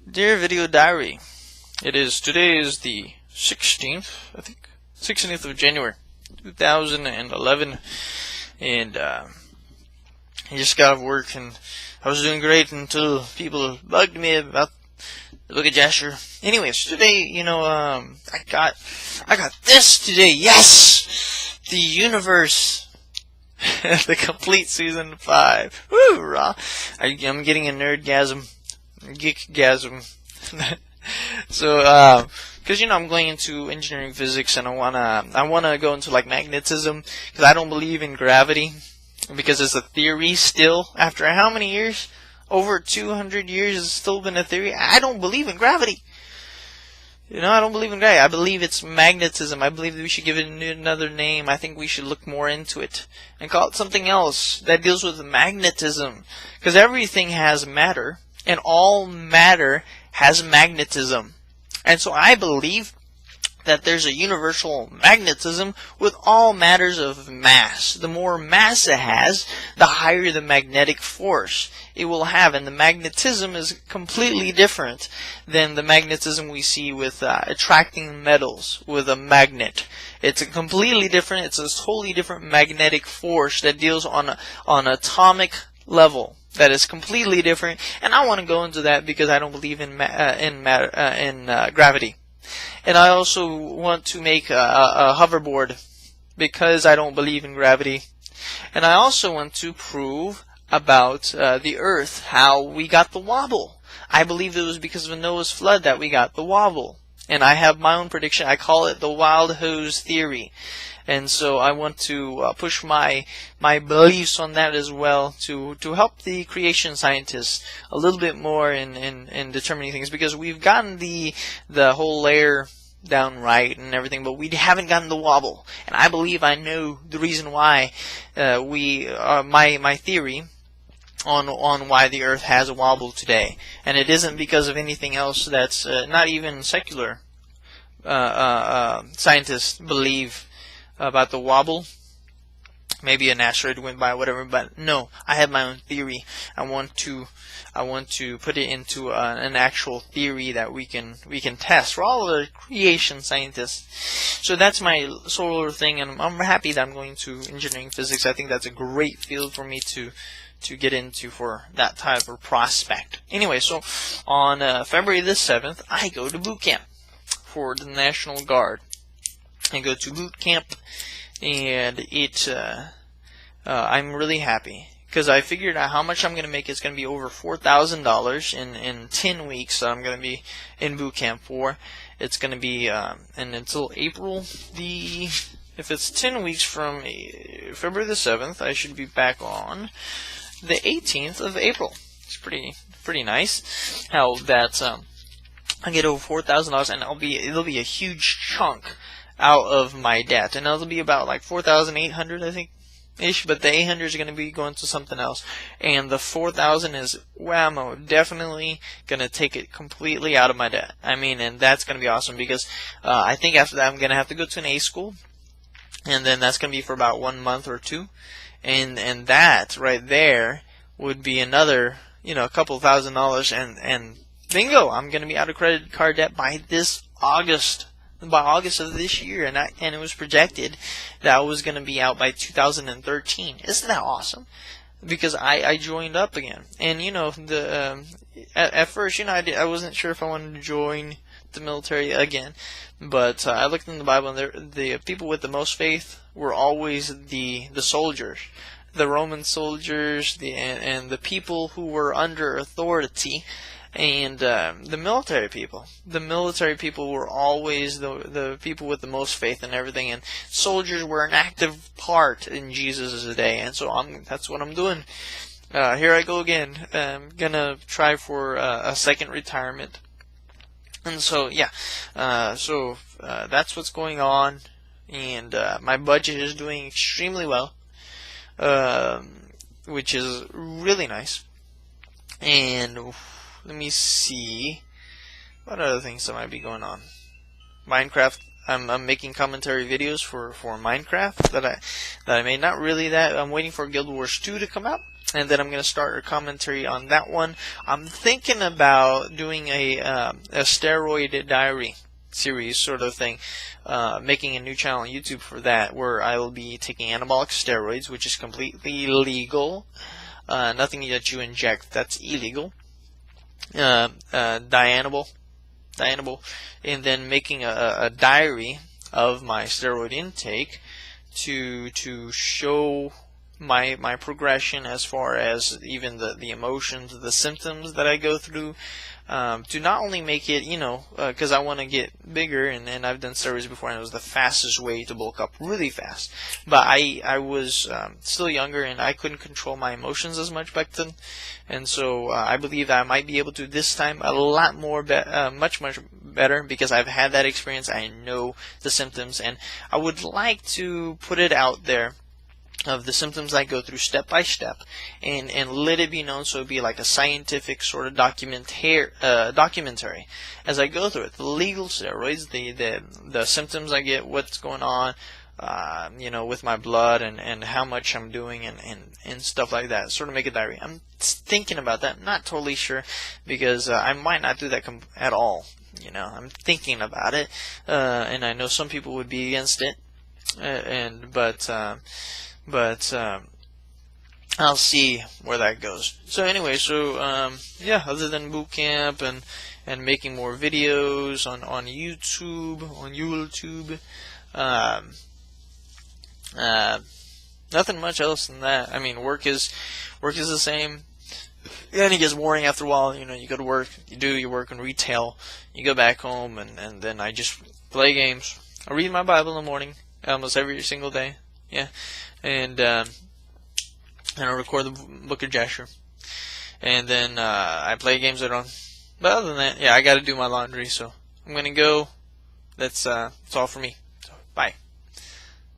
Dear Video Diary, today is the 16th, I think, 16th of January, 2011, and I just got off work, and I was doing great until people bugged me about the Book of Jasher. Anyways, today, I got this today, yes! The Universe, the complete Season 5, woo, raw! I'm getting a nerdgasm. Geekgasm. So, because I'm going into engineering physics, and I wanna go into like magnetism, because I don't believe in gravity, because it's a theory still. After how many years? Over 200 years, it's still been a theory. I don't believe in gravity. I don't believe in gravity. I believe it's magnetism. I believe that we should give it another name. I think we should look more into it and call it something else that deals with magnetism, because everything has matter. And all matter has magnetism. And so I believe that there's a universal magnetism with all matters of mass. The more mass it has, the higher the magnetic force it will have. And the magnetism is completely different than the magnetism we see with attracting metals with a magnet. It's a completely different, it's a totally different magnetic force that deals on atomic level. That is completely different, and I want to go into that because I don't believe in gravity. And I also want to make a hoverboard because I don't believe in gravity. And I also want to prove about the Earth, how we got the wobble. I believe it was because of Noah's flood that we got the wobble. And I have my own prediction. I call it the wild hose theory. And so I want to push my beliefs on that as well to help the creation scientists a little bit more in determining things, because we've gotten the whole layer down right and everything, but we haven't gotten the wobble. And I believe I know the reason why my theory on why the Earth has a wobble today, and it isn't because of anything else that's not even secular scientists believe about the wobble. Maybe an asteroid went by, whatever. But no, I have my own theory. I want to put it into an actual theory that we can test for all the creation scientists. So that's my solar thing, and I'm happy that I'm going to engineering physics. I think that's a great field for me to get into for that type of prospect. Anyway, so on February the 7th, I go to boot camp for the National Guard. I go to boot camp, and I'm really happy because I figured out how much I'm going to make. It's going to be over $4,000 in 10 weeks that I'm going to be in boot camp for. It's going to be and until April if it's 10 weeks from February the 7th, I should be back on the 18th of April. It's pretty nice how that I get over $4,000, and it'll be a huge chunk out of my debt, and it'll be about like 4,800, I think, ish. But the 800 is going to be going to something else, and the 4,000 is whammo, definitely going to take it completely out of my debt. I mean, and that's going to be awesome because I think after that I'm going to have to go to an A school, and then that's going to be for about 1 month or two, and that right there would be another a couple $1,000, and bingo, I'm going to be out of credit card debt by August of this year, and it was projected that I was going to be out by 2013. Isn't that awesome? Because I joined up again, and at first I wasn't sure if I wanted to join the military again, but I looked in the Bible, and the people with the most faith were always the soldiers, the Roman soldiers, and the people who were under authority. And the military people. The military people were always the people with the most faith and everything. And soldiers were an active part in Jesus' day. And so that's what I'm doing. Here I go again. I'm going to try for a second retirement. And so, yeah. That's what's going on. And my budget is doing extremely well. Which is really nice. And let me see what other things that might be going on. Minecraft. I'm making commentary videos for Minecraft that I made. Not really that. I'm waiting for Guild Wars 2 to come out. and then I'm going to start a commentary on that one. I'm thinking about doing a steroid diary series sort of thing, making a new channel on YouTube for that, where I will be taking anabolic steroids, which is completely legal. Nothing that you inject, that's illegal. Dianabol, and then making a diary of my steroid intake to show my progression as far as even the emotions, the symptoms that I go through, to not only make it, because I want to get bigger, and I've done steroids before, and it was the fastest way to bulk up really fast. But I was still younger, and I couldn't control my emotions as much back then, and so I believe that I might be able to this time a lot more, much better, because I've had that experience. I know the symptoms, and I would like to put it out there of the symptoms I go through step by step, and let it be known, so it'd be like a scientific sort of documentary as I go through it. The legal steroids, the symptoms I get, what's going on, with my blood, and how much I'm doing, and stuff like that. Sort of make a diary. I'm thinking about that. Not totally sure, because I might not do that at all. I'm thinking about it, and I know some people would be against it, but I'll see where that goes. So anyway, yeah, other than boot camp and making more videos on YouTube, nothing much else than that. I mean, work is the same. And it gets boring after a while. You go to work, you do your work in retail, you go back home, and then I just play games. I read my Bible in the morning almost every single day. Yeah. And I record the Book of Jasher, and then I play games later on. But other than that, yeah, I got to do my laundry, so I'm gonna go. That's all for me. So, bye.